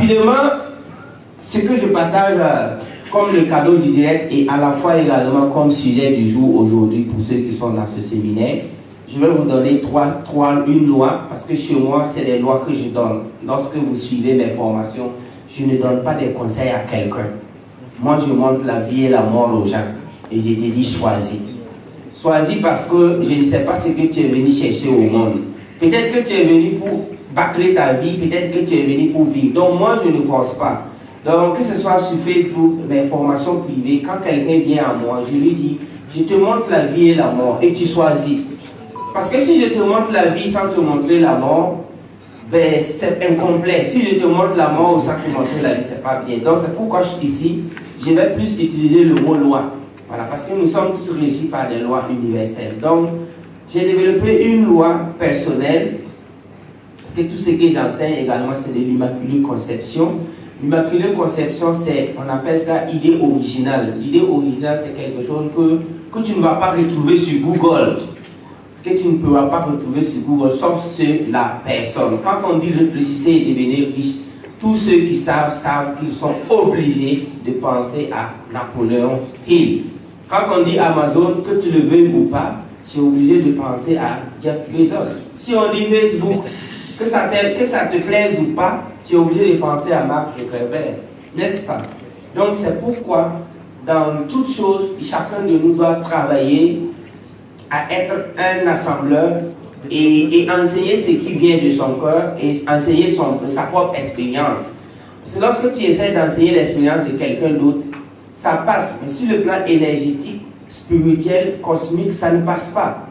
rapidement, ce que je partage comme le cadeau du direct et à la fois également comme sujet du jour aujourd'hui pour ceux qui sont dans ce séminaire, je vais vous donner une loi, parce que chez moi, c'est les lois que je donne. Lorsque vous suivez mes formations, je ne donne pas des conseils à quelqu'un. Moi, je montre la vie et la mort aux gens. Et je te dis, choisis. Choisis parce que je ne sais pas ce que tu es venu chercher au monde. Peut-être que tu es venu pour bâcler ta vie, peut-être que tu es venu pour vivre. Donc, moi, je ne force pas. Donc, que ce soit sur Facebook, mes formations privées, quand quelqu'un vient à moi, je lui dis, je te montre la vie et la mort et tu choisis. Parce que si je te montre la vie sans te montrer la mort, ben, c'est incomplet. Si je te montre la mort sans te montrer la vie, c'est pas bien. Donc, c'est pourquoi ici, je vais plus utiliser le mot loi. Voilà, parce que nous sommes tous régis par des lois universelles. Donc, j'ai développé une loi personnelle, parce que tout ce que j'enseigne également, c'est de l'Immaculée Conception. L'Immaculée Conception, on appelle ça idée originale. L'idée originale, c'est quelque chose que tu ne vas pas retrouver sur Google. Ce que tu ne pourras pas retrouver sur Google, sauf la personne. Quand on dit réfléchissez et devenez riche, tous ceux qui savent qu'ils sont obligés de penser à Napoléon Hill. Quand on dit Amazon, que tu le veuilles ou pas, tu es obligé de penser à Jeff Bezos. Si on dit Facebook, que ça te plaise ou pas, tu es obligé de penser à Mark Zuckerberg, n'est-ce pas? Donc c'est pourquoi, dans toute chose, chacun de nous doit travailler à être un assembleur et enseigner ce qui vient de son cœur et enseigner sa propre expérience. Parce que lorsque tu essaies d'enseigner l'expérience de quelqu'un d'autre, ça passe. Mais sur le plan énergétique, spirituel, cosmique, ça ne passe pas.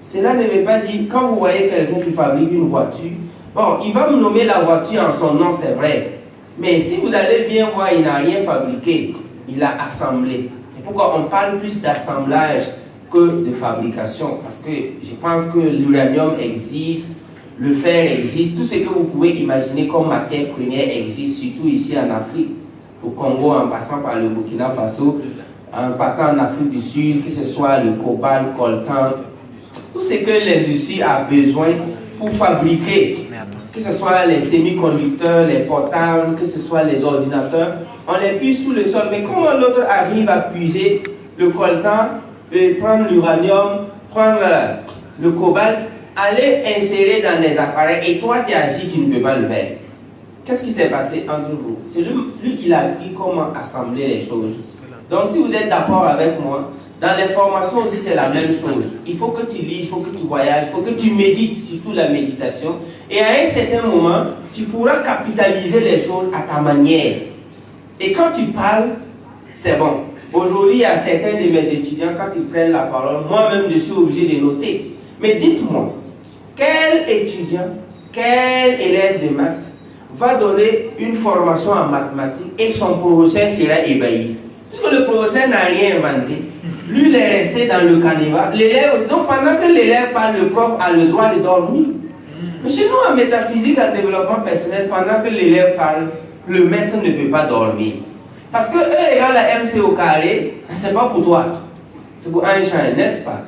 Cela ne veut pas dire, quand vous voyez quelqu'un qui fabrique une voiture, bon, il va me nommer la voiture en son nom, c'est vrai. Mais si vous allez bien voir, il n'a rien fabriqué, il a assemblé. Et pourquoi on parle plus d'assemblage que de fabrication? Parce que je pense que l'uranium existe, le fer existe, tout ce que vous pouvez imaginer comme matière première existe, surtout ici en Afrique, au Congo, en passant par le Burkina Faso, en partant en Afrique du Sud, que ce soit le cobalt, le coltan, tout ce que l'industrie a besoin pour fabriquer, que ce soit les semi-conducteurs, les portables, que ce soit les ordinateurs, on les puise sous le sol. Mais comment l'autre arrive à puiser le coltan, prendre l'uranium, prendre le cobalt, aller insérer dans les appareils, et toi tu es assis, tu ne peux pas le faire? Qu'est-ce qui s'est passé entre vous? C'est lui, il a appris comment assembler les choses. Donc si vous êtes d'accord avec moi, dans les formations aussi c'est la même chose. Il faut que tu lises, il faut que tu voyages, il faut que tu médites, surtout la méditation. Et à un certain moment, tu pourras capitaliser les choses à ta manière. Et quand tu parles, c'est bon. Aujourd'hui, il y a certains de mes étudiants, quand ils prennent la parole, moi-même je suis obligé de noter. Mais dites-moi, quel étudiant, quel élève de maths va donner une formation en mathématiques et son professeur sera ébahi? Puisque le professeur n'a rien inventé. Lui, il est resté dans le canevas. L'élève aussi. Donc, pendant que l'élève parle, le prof a le droit de dormir. Mais chez nous, en métaphysique, en développement personnel, pendant que l'élève parle, le maître ne peut pas dormir. Parce que E égale à MC au carré, c'est pas pour toi. C'est pour Einstein, n'est-ce pas?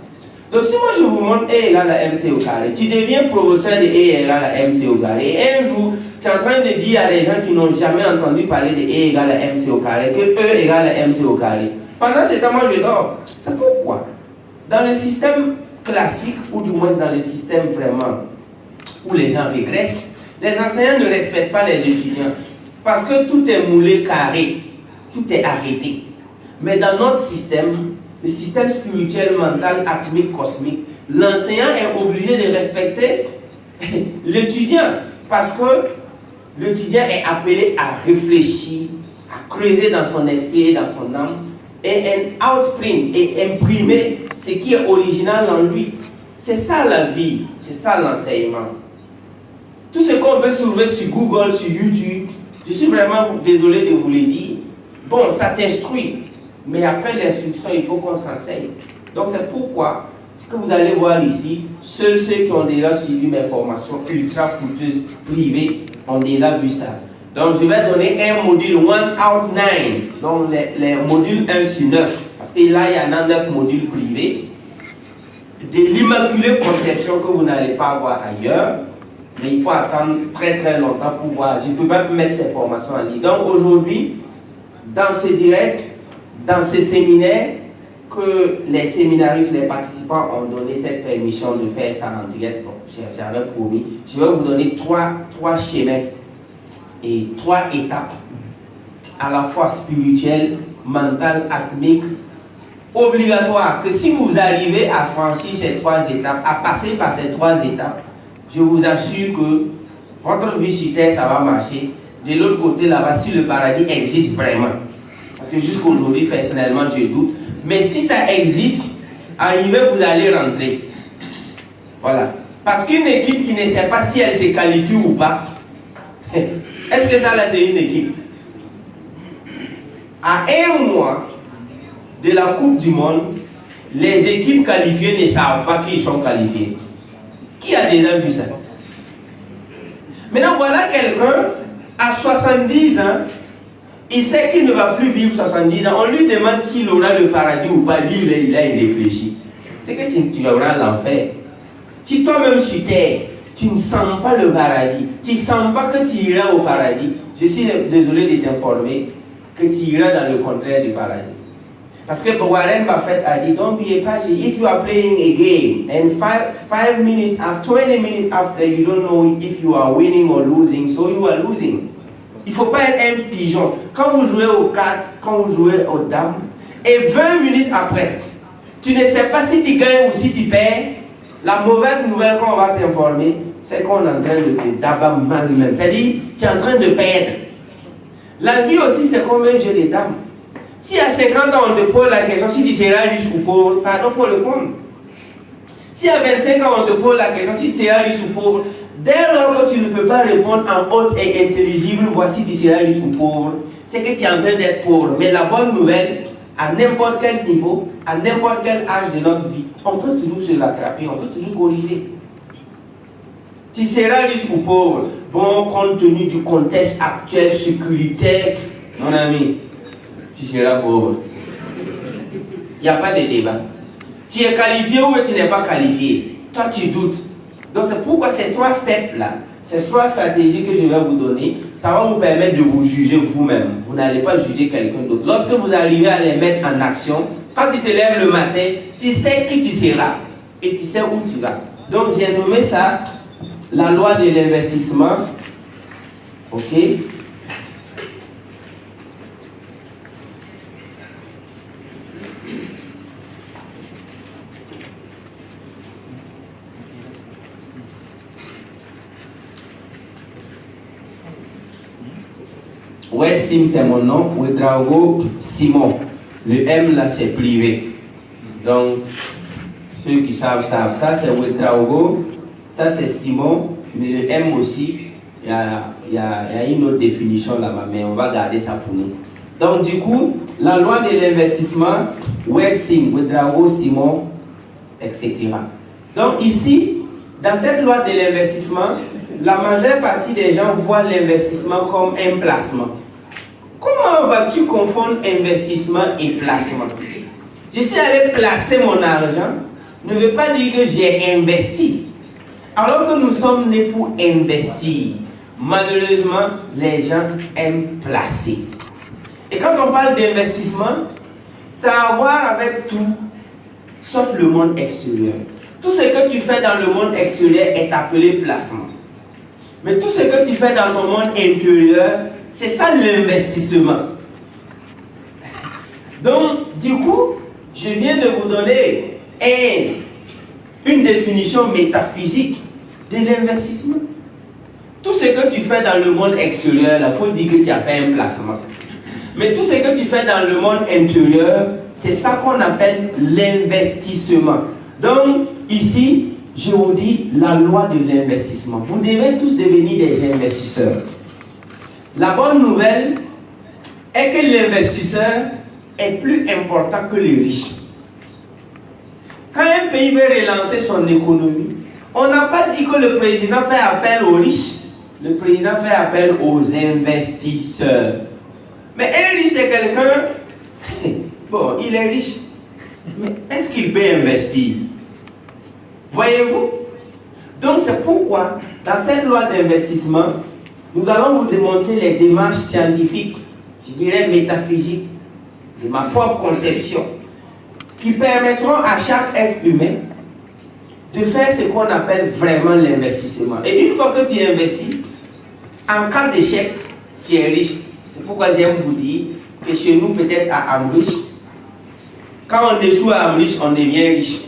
Donc, si moi je vous montre E égale à MC au carré, tu deviens professeur de E égale à MC au carré. Et un jour, tu es en train de dire à des gens qui n'ont jamais entendu parler de E égale à MC au carré que E égale à MC au carré. Pendant ce temps, moi je dors. C'est pourquoi, dans le système classique, ou du moins dans le système vraiment où les gens régressent, les enseignants ne respectent pas les étudiants. Parce que tout est moulé carré, tout est arrêté. Mais dans notre système, le système spirituel, mental, atomique, cosmique, l'enseignant est obligé de respecter l'étudiant. Parce que l'étudiant est appelé à réfléchir, à creuser dans son esprit et dans son âme, et outprint et imprimer ce qui est original en lui. C'est ça la vie, c'est ça l'enseignement. Tout ce qu'on peut trouver sur Google, sur YouTube, je suis vraiment désolé de vous le dire, bon, ça t'instruit, mais après l'instruction, il faut qu'on s'enseigne. Donc c'est pourquoi, ce que vous allez voir ici, seuls ceux qui ont déjà suivi mes formations ultra coûteuses privées ont déjà vu ça. Donc je vais donner un module 1 out 9, donc les modules 1 sur 9, parce que là il y en a 9 modules privés, de l'Immaculée Conception que vous n'allez pas voir ailleurs, Mais il faut attendre très très longtemps pour voir. Je ne peux pas mettre ces formations en ligne. Donc aujourd'hui, dans ce direct, dans ce séminaire, que les séminaristes, les participants ont donné cette permission de faire ça en direct. Bon, j'avais promis. Je vais vous donner trois schémas et 3 étapes, à la fois spirituelles, mentales, atomiques, obligatoires. Que si vous arrivez à franchir ces 3 étapes, à passer par ces 3 étapes, je vous assure que votre vie sur terre, ça va marcher. De l'autre côté, là-bas, si le paradis existe vraiment, parce que jusqu'aujourd'hui, personnellement, je doute. Mais si ça existe, arrivé, vous allez rentrer. Voilà. Parce qu'une équipe qui ne sait pas si elle se qualifie ou pas, est-ce que ça là c'est une équipe? À 1 mois de la Coupe du Monde, les équipes qualifiées ne savent pas qu'ils sont qualifiés. Qui a déjà vu ça? Maintenant, voilà quelqu'un à 70 ans. Il sait qu'il ne va plus vivre 70 ans. On lui demande s'il aura le paradis ou pas. Lui, il réfléchit. C'est que tu auras l'enfer. Si toi-même sur terre, tu ne sens pas le paradis, tu ne sens pas que tu iras au paradis, je suis désolé de t'informer que tu iras dans le contraire du paradis. Parce que Warren Buffett a dit, don't be a patsy. If you are playing a game and 5 minutes after, 20 minutes after, you don't know if you are winning or losing, so you are losing. Il ne faut pas être un pigeon. Quand vous jouez aux cartes, quand vous jouez aux dames, et 20 minutes après, tu ne sais pas si tu gagnes ou si tu perds, la mauvaise nouvelle qu'on va t'informer, c'est qu'on est en train de te d'abattre mal même. C'est-à-dire, tu es en train de perdre. La vie aussi, c'est comme un jeu de dames. Si à 50 ans, on te pose la question, si tu seras riche ou pauvre, pardon, il faut répondre. Si à 25 ans, on te pose la question, si tu seras riche ou pauvre, dès lors que tu ne peux pas répondre en haute et intelligible, voici tu seras riche ou pauvre, c'est que tu es en train d'être pauvre. Mais la bonne nouvelle, à n'importe quel niveau, à n'importe quel âge de notre vie, on peut toujours se rattraper, on peut toujours corriger. Tu seras riche ou pauvre, bon, compte tenu du contexte actuel sécuritaire, mon ami, tu seras pauvre. Il n'y a pas de débat. Tu es qualifié ou tu n'es pas qualifié. Toi, tu doutes. Donc, c'est pourquoi ces 3 steps-là, ces 3 stratégies que je vais vous donner, ça va vous permettre de vous juger vous-même. Vous n'allez pas juger quelqu'un d'autre. Lorsque vous arrivez à les mettre en action, quand tu te lèves le matin, tu sais qui tu seras et tu sais où tu vas. Donc, j'ai nommé ça la loi de l'investissement. Ok? Sim, c'est mon nom. Ouedraogo Simon. Le M là c'est privé. Donc, ceux qui savent. Ça c'est Ouedraogo. Ça c'est Simon. Mais le M aussi, il y a une autre définition là-bas. Mais on va garder ça pour nous. Donc, du coup, la loi de l'investissement, Sim, Ouedraogo Simon, etc. Donc, ici, dans cette loi de l'investissement, la majeure partie des gens voient l'investissement comme un placement. Comment vas-tu confondre investissement et placement? Je suis allé placer mon argent, ne veut pas dire que j'ai investi. Alors que nous sommes nés pour investir. Malheureusement, les gens aiment placer. Et quand on parle d'investissement, ça a à voir avec tout, sauf le monde extérieur. Tout ce que tu fais dans le monde extérieur est appelé placement. Mais tout ce que tu fais dans ton monde intérieur, c'est ça l'investissement. Donc, du coup, je viens de vous donner une définition métaphysique de l'investissement. Tout ce que tu fais dans le monde extérieur, il faut dire que tu as fait un placement. Mais tout ce que tu fais dans le monde intérieur, c'est ça qu'on appelle l'investissement. Donc, ici, je vous dis la loi de l'investissement. Vous devez tous devenir des investisseurs. La bonne nouvelle est que l'investisseur est plus important que le riche. Quand un pays veut relancer son économie, on n'a pas dit que le président fait appel aux riches. Le président fait appel aux investisseurs. Mais un riche, c'est quelqu'un, bon, il est riche, mais est-ce qu'il peut investir? Voyez-vous? Donc c'est pourquoi Dans cette loi d'investissement, nous allons vous démontrer les démarches scientifiques, je dirais métaphysiques, de ma propre conception, qui permettront à chaque être humain de faire ce qu'on appelle vraiment l'investissement. Et une fois que tu investis, en cas d'échec, tu es riche. C'est pourquoi j'aime vous dire que chez nous, peut-être à Amrish, quand on échoue à Amrish, on devient riche.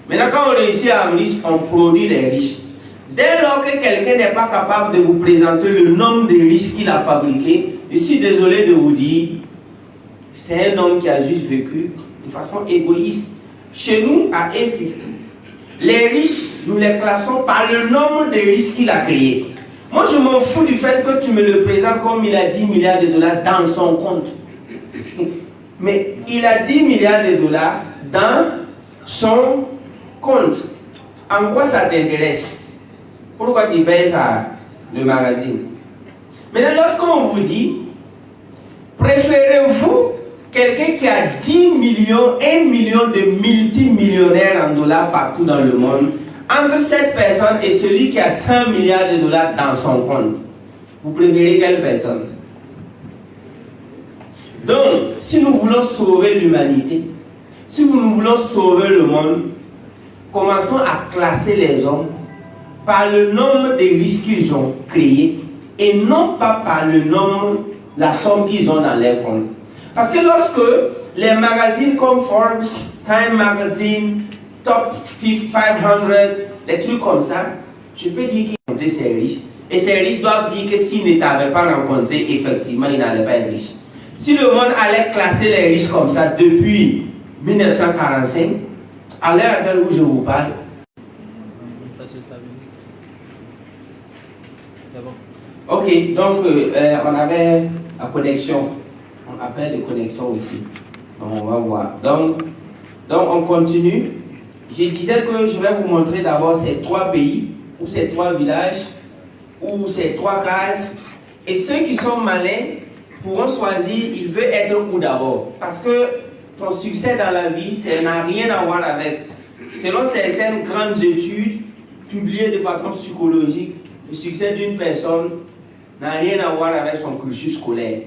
Maintenant, quand on réussit à Amrish, on produit les riches. Dès lors que quelqu'un n'est pas capable de vous présenter le nombre de riches qu'il a fabriqués, je suis désolé de vous dire, c'est un homme qui a juste vécu de façon égoïste. Chez nous, à A50, les riches, nous les classons par le nombre de riches qu'il a créés. Moi, je m'en fous du fait que tu me le présentes comme il a 10 milliards de dollars dans son compte. Mais il a 10 milliards de dollars dans son compte. En quoi ça t'intéresse? Pourquoi tu payes ça, le magazine? Maintenant, lorsqu'on vous dit, préférez-vous quelqu'un qui a 10 millions, 1 million de multimillionnaires en dollars partout dans le monde, entre cette personne et celui qui a 100 milliards de dollars dans son compte? Vous préférez quelle personne? Donc, si nous voulons sauver l'humanité, si nous voulons sauver le monde, commençons à classer les hommes par le nombre de risques qu'ils ont créés et non pas par le nombre, la somme qu'ils ont dans leur compte. Parce que lorsque les magazines comme Forbes, Time Magazine, Top 500, des trucs comme ça, je peux dire qu'ils ont été ces riches. Et ces riches doivent dire que s'ils ne t'avaient pas rencontré, effectivement, ils n'allaient pas être riches. Si le monde allait classer les riches comme ça depuis 1945, à l'heure à laquelle où je vous parle, ok, donc on avait la connexion. On a fait des connexions aussi. Donc on va voir. Donc on continue. Je disais que je vais vous montrer d'abord ces 3 pays, ou ces 3 villages, ou ces 3 cases. Et ceux qui sont malins pourront choisir, ils veulent être où d'abord. Parce que ton succès dans la vie, ça n'a rien à voir avec. Selon certaines grandes études publiées de façon psychologique, le succès d'une personne n'a rien à voir avec son cursus scolaire.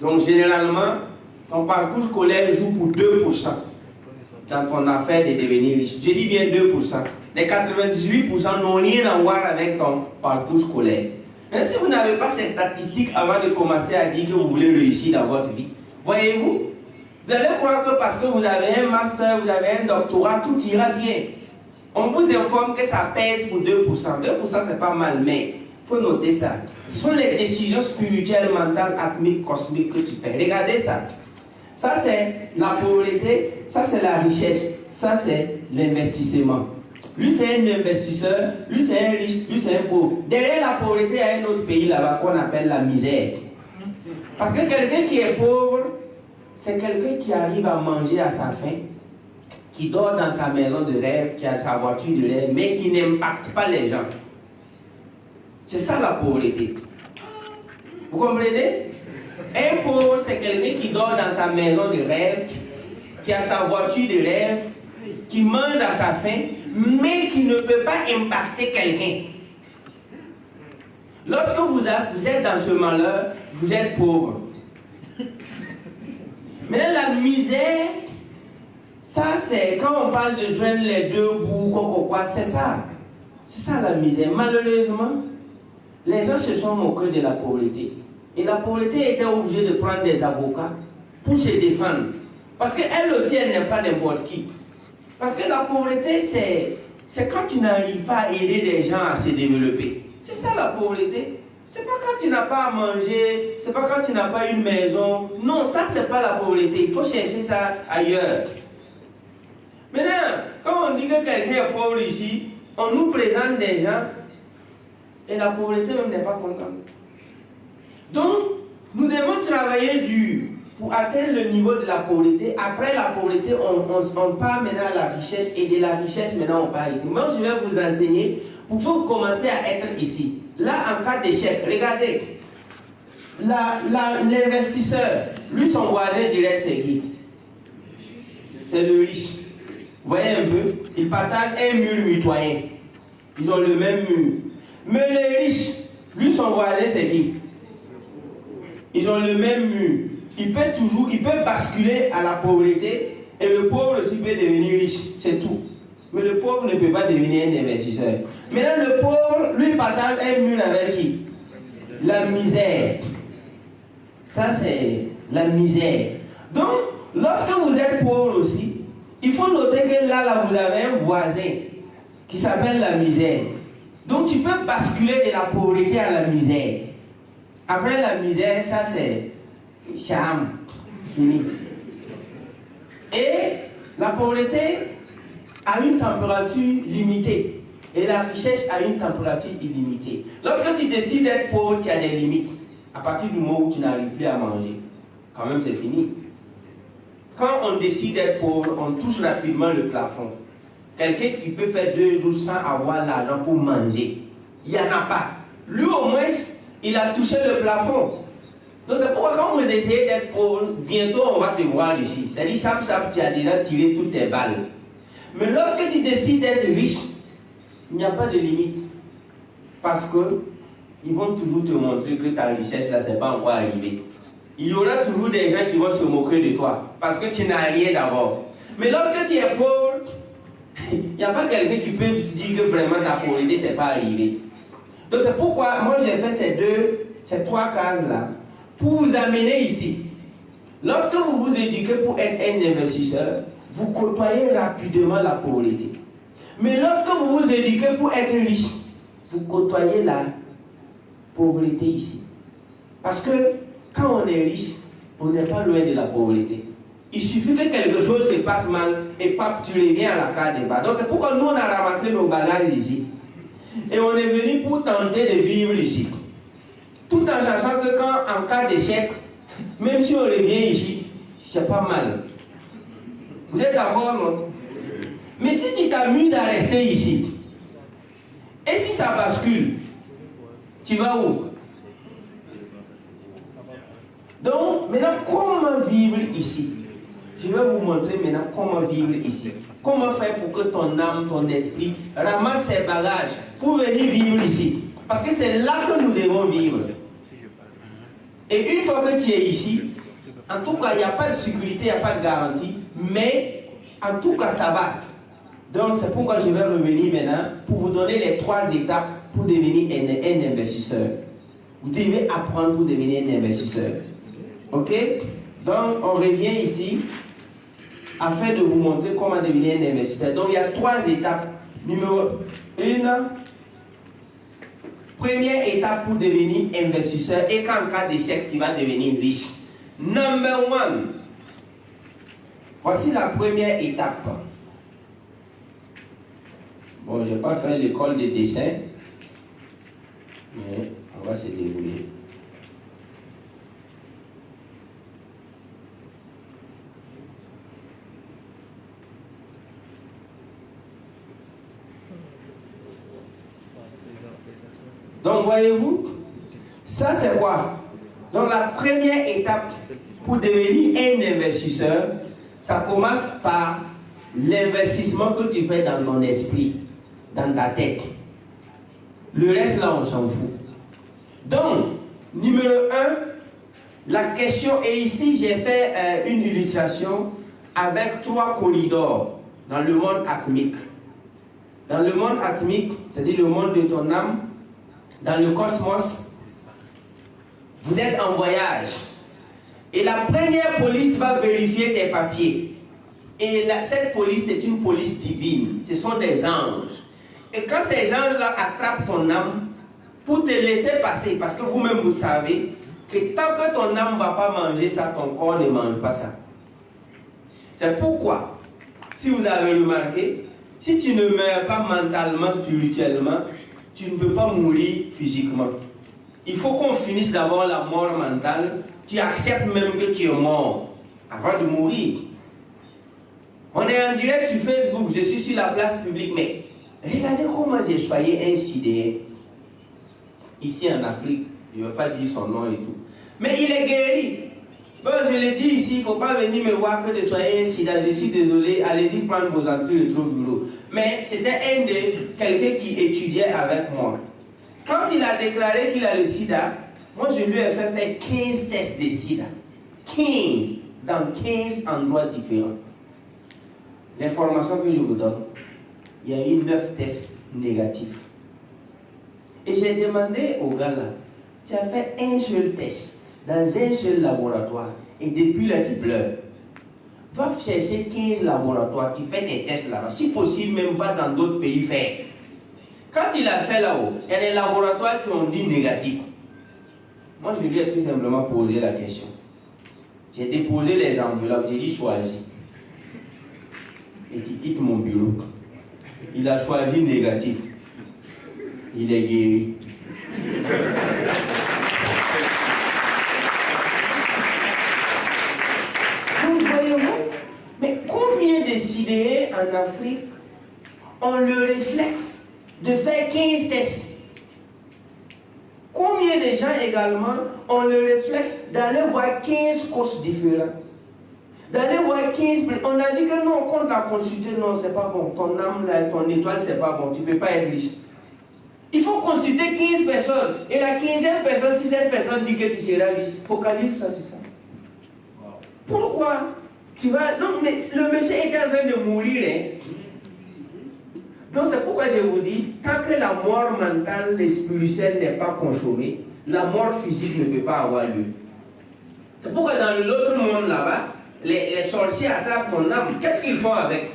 Donc généralement, ton parcours scolaire joue pour 2% dans ton affaire de devenir riche. Je dis bien 2%. Les 98% n'ont rien à voir avec ton parcours scolaire. Mais si vous n'avez pas ces statistiques avant de commencer à dire que vous voulez réussir dans votre vie, voyez-vous, vous allez croire que parce que vous avez un master, vous avez un doctorat, tout ira bien. On vous informe que ça pèse pour 2%. 2% c'est pas mal, mais il faut noter ça. Ce sont les décisions spirituelles, mentales, atmiques, cosmiques que tu fais. Regardez ça. Ça c'est la pauvreté, ça c'est la richesse, ça c'est l'investissement. Lui c'est un investisseur, lui c'est un riche, lui c'est un pauvre. Derrière la pauvreté, il y a un autre pays là-bas qu'on appelle la misère. Parce que quelqu'un qui est pauvre, c'est quelqu'un qui arrive à manger à sa faim, qui dort dans sa maison de rêve, qui a sa voiture de rêve, mais qui n'impacte pas les gens. C'est ça la pauvreté. Vous comprenez? Un pauvre, c'est quelqu'un qui dort dans sa maison de rêve, qui a sa voiture de rêve, qui mange à sa faim, mais qui ne peut pas impacter quelqu'un. Lorsque vous êtes dans ce malheur, vous êtes pauvre. Mais la misère, ça c'est quand on parle de joindre les deux bouts, quoi, c'est ça. C'est ça la misère. Malheureusement, les gens se sont moqués de la pauvreté. Et la pauvreté était obligée de prendre des avocats pour se défendre. Parce qu'elle aussi, elle n'est pas n'importe qui. Parce que la pauvreté, c'est quand tu n'arrives pas à aider les gens à se développer. C'est ça la pauvreté. C'est pas quand tu n'as pas à manger, c'est pas quand tu n'as pas une maison. Non, ça c'est pas la pauvreté. Il faut chercher ça ailleurs. Maintenant, quand on dit que quelqu'un est pauvre ici, on nous présente des gens et la pauvreté même n'est pas contente. Donc, nous devons travailler dur pour atteindre le niveau de la pauvreté. Après la pauvreté, on part maintenant à la richesse et de la richesse, maintenant on part ici. Moi, je vais vous enseigner pour que vous commenciez à être ici. Là, en cas d'échec, regardez, l'investisseur, lui, son voisin direct, c'est qui? C'est le riche. Vous voyez un peu? Il partage un mur mitoyen. Ils ont le même mur. Mais les riches, lui, son voisin, c'est qui? Ils ont le même mur. Il peut basculer à la pauvreté et le pauvre aussi peut devenir riche. C'est tout. Mais le pauvre ne peut pas devenir un investisseur. Maintenant, le pauvre, lui, partage un mur avec qui? La misère. Ça, c'est la misère. Donc, lorsque vous êtes pauvre aussi, il faut noter que là, vous avez un voisin qui s'appelle la misère. Donc, tu peux basculer de la pauvreté à la misère. Après la misère, ça, c'est charme. Fini. Et la pauvreté a une température limitée. Et la richesse a une température illimitée. Lorsque tu décides d'être pauvre, tu as des limites. À partir du moment où tu n'arrives plus à manger, quand même c'est fini. Quand on décide d'être pauvre, on touche rapidement le plafond. Quelqu'un qui peut faire 2 jours sans avoir l'argent pour manger, il n'y en a pas. Lui au moins, il a touché le plafond. Donc c'est pourquoi quand vous essayez d'être pauvre, bientôt on va te voir ici. C'est-à-dire, tu as déjà tiré toutes tes balles. Mais lorsque tu décides d'être riche, il n'y a pas de limite. Parce que ils vont toujours te montrer que ta richesse là, c'est pas encore arrivé. Il y aura toujours des gens qui vont se moquer de toi. Parce que tu n'as rien d'abord. Mais lorsque tu es pauvre, il n'y a pas quelqu'un qui peut dire que vraiment ta pauvreté, c'est pas arrivé. Donc c'est pourquoi moi j'ai fait ces 3 cases là pour vous amener ici. Lorsque vous vous éduquez pour être un investisseur, vous côtoyez rapidement la pauvreté. Mais lorsque vous vous éduquez pour être riche, vous côtoyez la pauvreté ici. Parce que quand on est riche, on n'est pas loin de la pauvreté. Il suffit que quelque chose se passe mal et pap, tu reviens à la carte des bas. Donc c'est pourquoi nous on a ramassé nos bagages ici. Et on est venu pour tenter de vivre ici. Tout en sachant que quand en cas d'échec, même si on revient ici, c'est pas mal. Vous êtes d'accord, non? Mais si tu t'amuses à rester ici, et si ça bascule, tu vas où? Donc, maintenant, comment vivre ici? Je vais vous montrer maintenant comment vivre ici. Comment faire pour que ton âme, ton esprit ramasse ses bagages pour venir vivre ici. Parce que c'est là que nous devons vivre. Et une fois que tu es ici, en tout cas, il n'y a pas de sécurité, il n'y a pas de garantie, mais en tout cas, ça va. Donc, c'est pourquoi je vais revenir maintenant pour vous donner les 3 étapes pour devenir un investisseur. Vous devez apprendre pour devenir un investisseur. Ok? Donc, on revient ici afin de vous montrer comment devenir un investisseur. Donc, il y a 3 étapes. Numéro 1, première étape pour devenir investisseur et qu'en cas d'échec, tu vas devenir riche. Number 1. Voici la première étape. Bon, je n'ai pas fait l'école de dessin, mais on va se débrouiller. Donc, voyez-vous, ça c'est quoi? Donc, la première étape pour devenir un investisseur, ça commence par l'investissement que tu fais dans ton esprit, dans ta tête. Le reste, là, on s'en fout. Donc, numéro 1, la question, et ici, j'ai fait une illustration avec 3 corridors dans le monde atmique. Dans le monde atmique, c'est-à-dire le monde de ton âme, dans le cosmos, vous êtes en voyage. Et la première police va vérifier tes papiers. Et cette police, c'est une police divine. Ce sont des anges. Et quand ces anges-là attrapent ton âme, pour te laisser passer, parce que vous-même vous savez que tant que ton âme ne va pas manger ça, ton corps ne mange pas ça. C'est pourquoi, si vous avez remarqué, si tu ne meurs pas mentalement, spirituellement, tu ne peux pas mourir physiquement. Il faut qu'on finisse d'abord la mort mentale. Tu acceptes même que tu es mort avant de mourir. On est en direct sur Facebook, je suis sur la place publique, mais regardez comment j'ai choisi un Sidéen ici en Afrique. Je ne vais pas dire son nom et tout. Mais il est guéri. Bon, je l'ai dit ici, il ne faut pas venir me voir que de soigner un sida. Je suis désolé, allez-y prendre vos antirétroviraux. Mais c'était quelqu'un qui étudiait avec moi. Quand il a déclaré qu'il a le sida, moi je lui ai fait faire 15 tests de sida. 15, dans 15 endroits différents. L'information que je vous donne, il y a eu 9 tests négatifs. Et j'ai demandé au gars là, tu as fait un seul test dans un seul laboratoire et depuis là tu pleures. Va chercher 15 laboratoires, tu fais des tests là-bas. Si possible, même va dans d'autres pays faire. Quand il a fait là-haut, il y a des laboratoires qui ont dit négatif. Moi, je lui ai tout simplement posé la question. J'ai déposé les enveloppes, j'ai dit choisis. Et tu quittes mon bureau. Il a choisi négatif. Il est guéri. Donc, voyez-vous, mais combien de sidérés en Afrique ont le réflexe de faire 15 tests? Combien de gens également ont le réflexe d'aller voir 15 coachs différents? D'aller voir 15... On a dit que non, quand on t'a consulté, non, c'est pas bon. Ton âme, là, ton étoile, c'est pas bon. Tu ne peux pas être riche. Il faut consulter 15 personnes. Et la 15e personne, si cette personne dit que tu seras riche, focalise ça sur ça. Pourquoi? Tu vas... Non, mais le monsieur est en train de mourir. Hein? Donc c'est pourquoi je vous dis, tant que la mort mentale et spirituelle n'est pas consommée, la mort physique ne peut pas avoir lieu. C'est pourquoi dans l'autre monde là-bas, les sorciers attrapent ton âme. Qu'est-ce qu'ils font avec?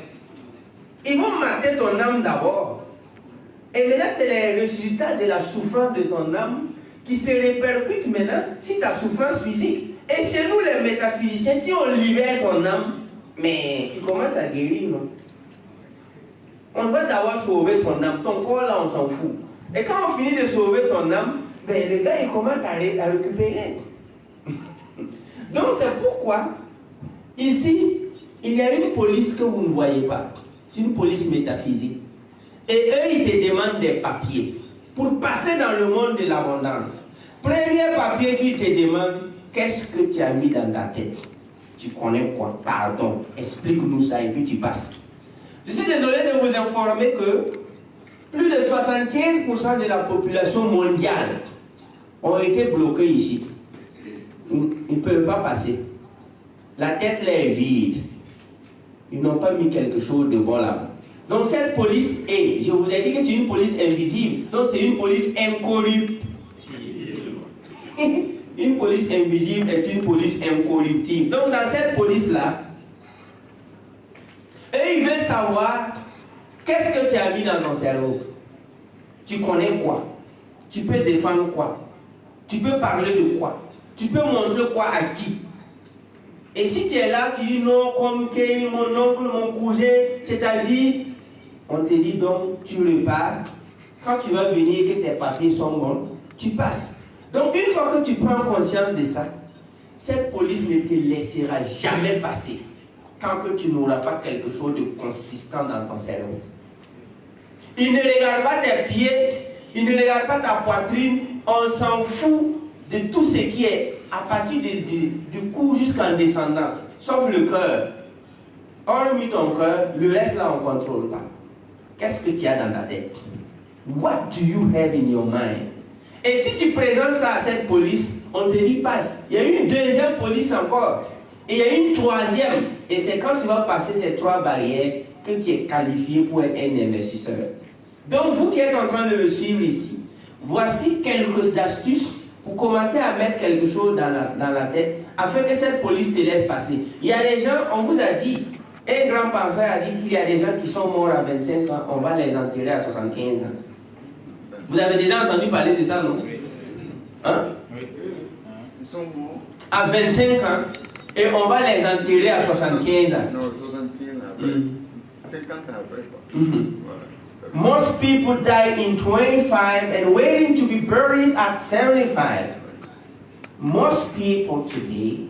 Ils vont mater ton âme d'abord. Et maintenant, c'est les résultats de la souffrance de ton âme qui se répercutent maintenant sur ta souffrance physique. Et chez nous, les métaphysiciens, si on libère ton âme, mais tu commences à guérir, non? On va d'abord sauver ton âme. Ton corps, là, on s'en fout. Et quand on finit de sauver ton âme, ben, le gars, il commence à récupérer. Donc, c'est pourquoi, ici, il y a une police que vous ne voyez pas. C'est une police métaphysique. Et eux, ils te demandent des papiers pour passer dans le monde de l'abondance. Premier papier qu'ils te demandent, qu'est-ce que tu as mis dans ta tête? Tu connais quoi? Pardon, explique-nous ça et puis tu passes. Je suis désolé de vous informer que plus de 75% de la population mondiale ont été bloqués ici. Ils ne peuvent pas passer. La tête là est vide. Ils n'ont pas mis quelque chose de bon là-bas. Donc cette police est, je vous ai dit que c'est une police invisible. Donc c'est une police incorruptible. Une police invisible est une police incorruptible. Donc dans cette police-là, eux, ils veulent savoir qu'est-ce que tu as mis dans ton cerveau. Tu connais quoi? Tu peux défendre quoi? Tu peux parler de quoi? Tu peux montrer quoi à qui? Et si tu es là, tu dis non, comme Kay, mon oncle, mon cousin, c'est-à-dire, on te dit donc, tu repars. Quand tu vas venir et que tes papiers sont bons, tu passes. Donc, une fois que tu prends conscience de ça, cette police ne te laissera jamais passer tant que tu n'auras pas quelque chose de consistant dans ton cerveau. Il ne regarde pas tes pieds, il ne regarde pas ta poitrine, on s'en fout de tout ce qui est à partir du cou jusqu'en descendant, sauf le cœur. Hormis ton cœur, le reste là on ne contrôle pas. Qu'est-ce que tu as dans ta tête? What do you have in your mind? Et si tu présentes ça à cette police, on te dit passe. Il y a une deuxième police encore. Et il y a une troisième. Et c'est quand tu vas passer ces 3 barrières que tu es qualifié pour être un investisseur. Donc vous qui êtes en train de me suivre ici, voici quelques astuces pour commencer à mettre quelque chose dans la tête afin que cette police te laisse passer. Il y a des gens, on vous a dit, un grand penseur a dit qu'il y a des gens qui sont morts à 25 ans, on va les enterrer à 75 ans. Vous avez déjà entendu parler de ça, non? Hein? Ils sont morts à 25 ans et on va les enterrer à 75 ans. Non, 75 après. 50 ans après, quoi. Voilà. Most people die in 25 and waiting to be buried at 75. Most people today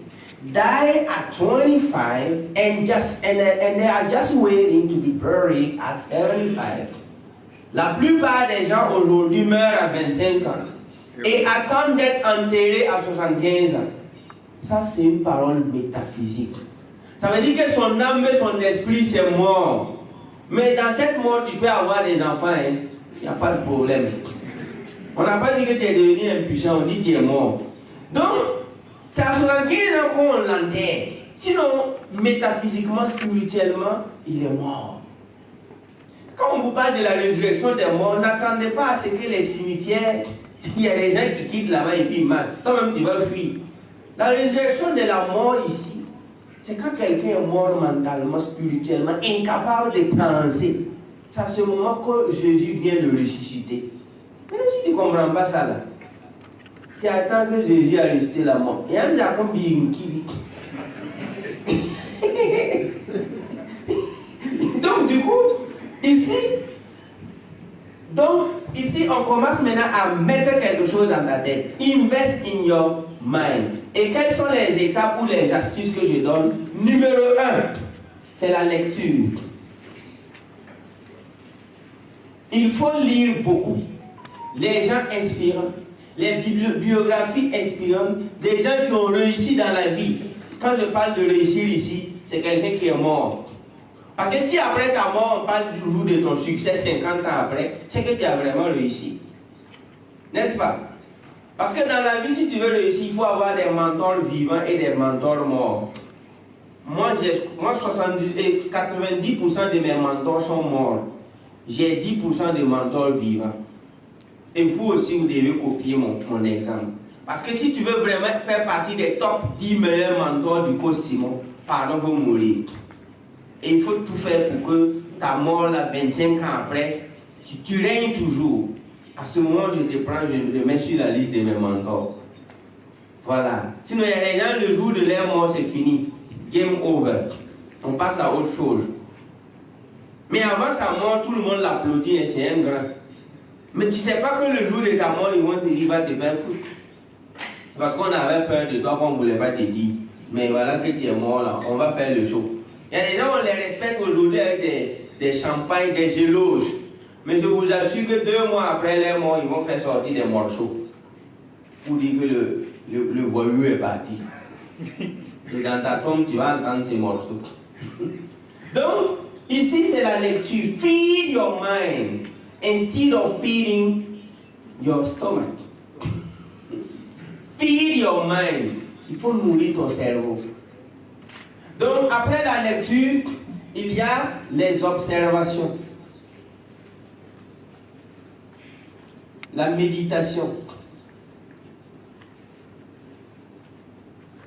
die at 25 and they are just waiting to be buried at 75. La plupart des gens aujourd'hui meurent à 25 ans et attendent d'être enterrés à 75 ans. Ça, c'est une parole métaphysique. Ça veut dire que son âme et son esprit, c'est mort. Mais dans cette mort, tu peux avoir des enfants. Il n'y a pas de problème. On n'a pas dit que tu es devenu impuissant, on dit que tu es mort. Donc, c'est à 75 ans qu'on l'enterre. Sinon, métaphysiquement, spirituellement, il est mort. Quand on vous parle de la résurrection des morts, n'attendez pas à ce que les cimetières, il y a des gens qui quittent là-bas et puis ils meurent. Toi-même, tu vas fuir. La résurrection de la mort ici, c'est quand quelqu'un est mort mentalement, spirituellement, incapable de penser. C'est à ce moment que Jésus vient le ressusciter. Mais si tu ne comprends pas ça là, tu attends que Jésus a ressuscité la mort. Et un Jacob qui donc du coup, ici, on commence maintenant à mettre quelque chose dans ta tête. Invest in your mind. Et quelles sont les étapes ou les astuces que je donne? Numéro 1, c'est la lecture. Il faut lire beaucoup. Les gens inspirants, les biographies inspirantes, des gens qui ont réussi dans la vie. Quand je parle de réussir ici, c'est quelqu'un qui est mort. Parce que si après ta mort, on parle du jour de ton succès, 50 ans après, c'est que tu as vraiment réussi. N'est-ce pas? Parce que dans la vie, si tu veux réussir, il faut avoir des mentors vivants et des mentors morts. Moi 90% de mes mentors sont morts. J'ai 10% de mentors vivants. Et vous aussi, vous devez copier mon exemple. Parce que si tu veux vraiment faire partie des top 10 meilleurs mentors du coach Simon, pardon, vous mourir. Et il faut tout faire pour que ta mort, là, 25 ans après, tu règnes toujours. À ce moment, je te prends, je te mets sur la liste de mes mentors. Voilà. Sinon, il y a des gens, le jour de leur mort, c'est fini. Game over. On passe à autre chose. Mais avant sa mort, tout le monde l'applaudit, et c'est un grand. Mais tu ne sais pas que le jour de ta mort, ils vont te dire, va te faire foutre. Parce qu'on avait peur de toi, qu'on ne voulait pas te dire. Mais voilà que tu es mort là, on va faire le show. Il y a des gens, on les respecte aujourd'hui avec des champagnes, des éloges. Mais je vous assure que 2 mois après leur mort, ils vont faire sortir des morceaux. Pour dire que le voyou est parti. Et dans ta tombe, tu vas entendre ces morceaux. Donc, ici, c'est la lecture. Feed your mind instead of feeding your stomach. Feed your mind. Il faut nourrir ton cerveau. Donc, après la lecture, il y a les observations. La méditation.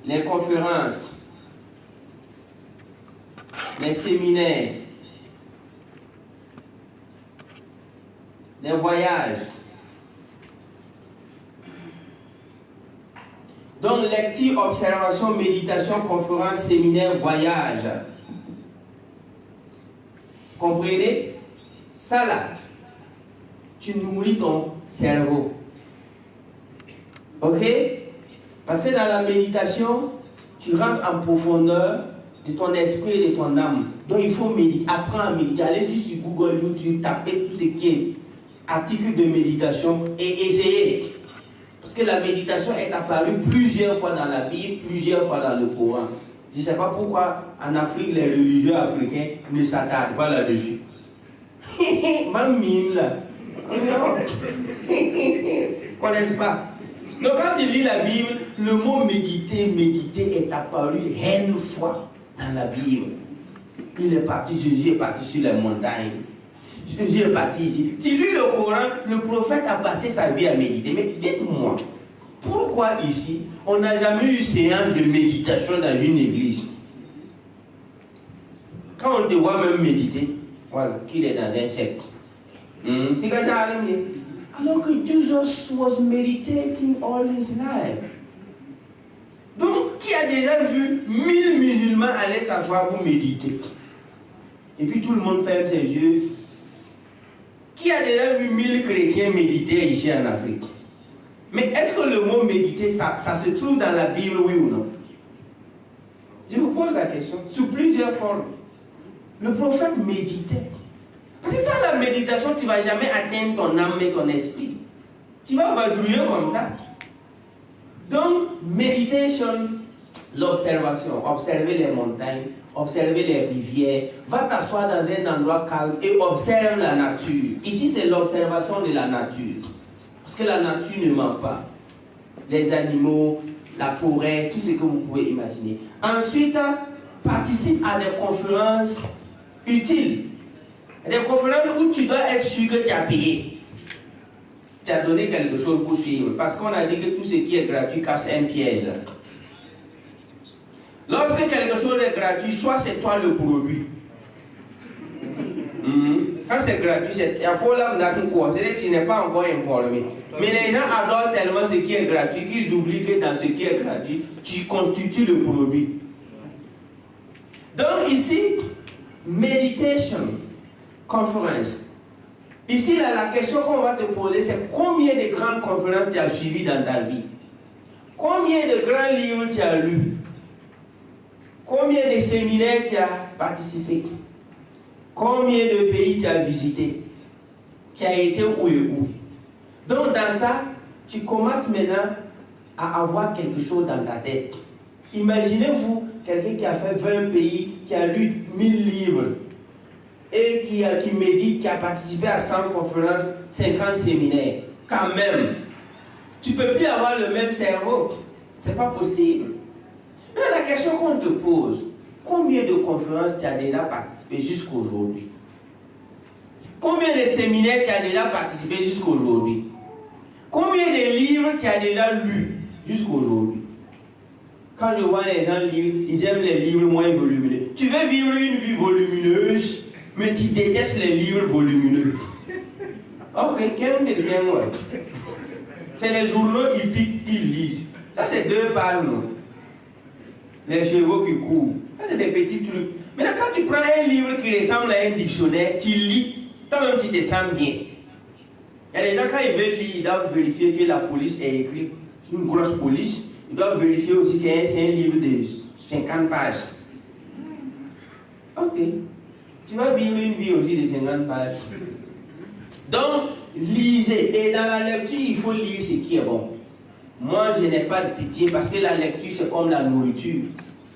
Les conférences. Les séminaires. Les voyages. Donc, lecture, observation, méditation, conférence, séminaire, voyage. Comprenez? Ça là, tu nourris ton cerveau. Ok? Parce que dans la méditation, tu rentres en profondeur de ton esprit et de ton âme. Donc, il faut méditer, apprendre à méditer. Allez sur Google, YouTube, tapez tout ce qui est article de méditation et essayez. Parce que la méditation est apparue plusieurs fois dans la Bible, plusieurs fois dans le Coran. Je ne sais pas pourquoi en Afrique, les religieux africains ne s'attardent pas là-dessus. Même mine là. Connaissez pas. Donc quand tu lis la Bible, le mot méditer est apparu une fois dans la Bible. Il est parti, Jésus est parti sur les montagnes. Jésus est parti ici. Tu lis le Coran, le prophète a passé sa vie à méditer. Mais dites-moi, pourquoi ici, on n'a jamais eu séance de méditation dans une église? Quand on te voit même méditer, voilà, qu'il est dans un secte. Alors que Jesus was meditating all his life. Donc, qui a déjà vu 1000 musulmans aller s'asseoir pour méditer? Et puis tout le monde ferme ses yeux. Qui a déjà vu 1000 chrétiens méditer ici en Afrique? Mais est-ce que le mot méditer, ça se trouve dans la Bible, oui ou non? Je vous pose la question, sous plusieurs formes. Le prophète méditait. Parce que ça, la méditation, tu ne vas jamais atteindre ton âme et ton esprit. Tu vas vadrouiller comme ça. Donc, meditation l'observation, observer les montagnes, observer les rivières, va t'asseoir dans un endroit calme et observe la nature. Ici, c'est l'observation de la nature. Parce que la nature ne ment pas. Les animaux, la forêt, tout ce que vous pouvez imaginer. Ensuite, participe à des conférences utiles. Des conférences où tu dois être sûr que tu as payé. Tu as donné quelque chose pour suivre. Parce qu'on a dit que tout ce qui est gratuit cache un piège. Lorsque quelque chose est gratuit, soit c'est toi le produit. Quand c'est gratuit, il faut là quoi. C'est-à-dire que tu n'es pas encore informé. Mais les gens adorent tellement ce qui est gratuit qu'ils oublient que dans ce qui est gratuit, tu constitues le produit. Donc ici, meditation, conférence. Ici, là, la question qu'on va te poser, c'est combien de grandes conférences tu as suivies dans ta vie? Combien de grands livres tu as lus? Combien de séminaires tu as participé? Combien de pays tu as visité? Tu as été où et où? Donc dans ça, tu commences maintenant à avoir quelque chose dans ta tête. Imaginez-vous quelqu'un qui a fait 20 pays, qui a lu 1000 livres et qui médite, qui a participé à 100 conférences, 50 séminaires. Quand même, tu ne peux plus avoir le même cerveau. Ce n'est pas possible. Mais la question qu'on te pose, combien de conférences tu as déjà participé jusqu'à aujourd'hui? Combien de séminaires tu as déjà participé jusqu'à aujourd'hui? Combien de livres tu as déjà lus jusqu'à aujourd'hui? Quand je vois les gens lire, ils aiment les livres moins volumineux. Tu veux vivre une vie volumineuse, mais tu détestes les livres volumineux. Ok, quelqu'un, moi. C'est les journaux hippiques qu'ils lisent. Ça, c'est 2 pages, non? Les chevaux qui courent. Ça, c'est des petits trucs. Maintenant, quand tu prends un livre qui ressemble à un dictionnaire, tu lis, toi-même, tu te sens bien. Il y a des gens, quand ils veulent lire, ils doivent vérifier que la police est écrite. C'est une grosse police. Ils doivent vérifier aussi qu'il y a un livre de 50 pages. Ok. Tu vas vivre une vie aussi de 50 pages. Donc, lisez. Et dans la lecture, il faut lire ce qui est bon. Moi, je n'ai pas de pitié parce que la lecture, c'est comme la nourriture.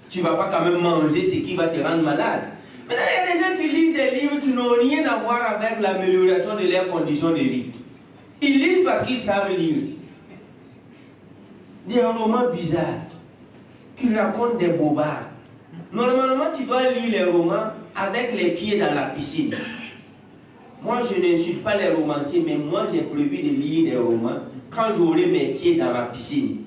Tu ne vas pas quand même manger ce qui va te rendre malade. Maintenant, il y a des gens qui lisent des livres qui n'ont rien à voir avec l'amélioration de leurs conditions de vie. Ils lisent parce qu'ils savent lire. Des romans bizarres qui racontent des bobards. Normalement, tu dois lire les romans avec les pieds dans la piscine. Moi, je n'insulte pas les romanciers, mais moi, j'ai prévu de lire des romans quand j'aurai mes pieds dans la piscine.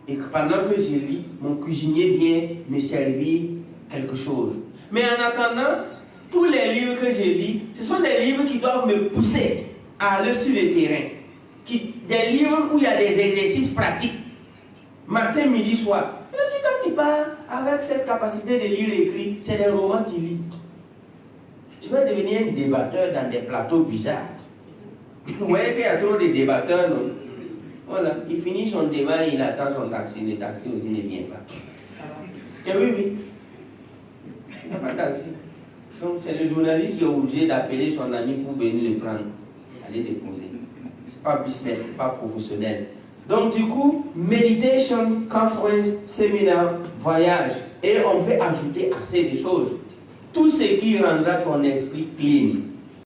Et que pendant que je lis, mon cuisinier vient me servir quelque chose. Mais en attendant, tous les livres que je lis, ce sont des livres qui doivent me pousser à aller sur le terrain. Des livres où il y a des exercices pratiques. Matin, midi, soir. Mais si quand tu pars avec cette capacité de lire et écrire, c'est des romans que tu lis. Tu vas devenir un débatteur dans des plateaux bizarres. Vous voyez qu'il y a trop de débatteurs, non? Voilà, il finit son débat, il attend son taxi. Le taxi aussi ne vient pas. Oui. Il n'y a pas de taxi. Donc c'est le journaliste qui est obligé d'appeler son ami pour venir le prendre. Aller déposer. Ce n'est pas business, ce n'est pas professionnel. Donc du coup, meditation, conference, séminaire, voyage. Et on peut ajouter assez de choses. Tout ce qui rendra ton esprit clean.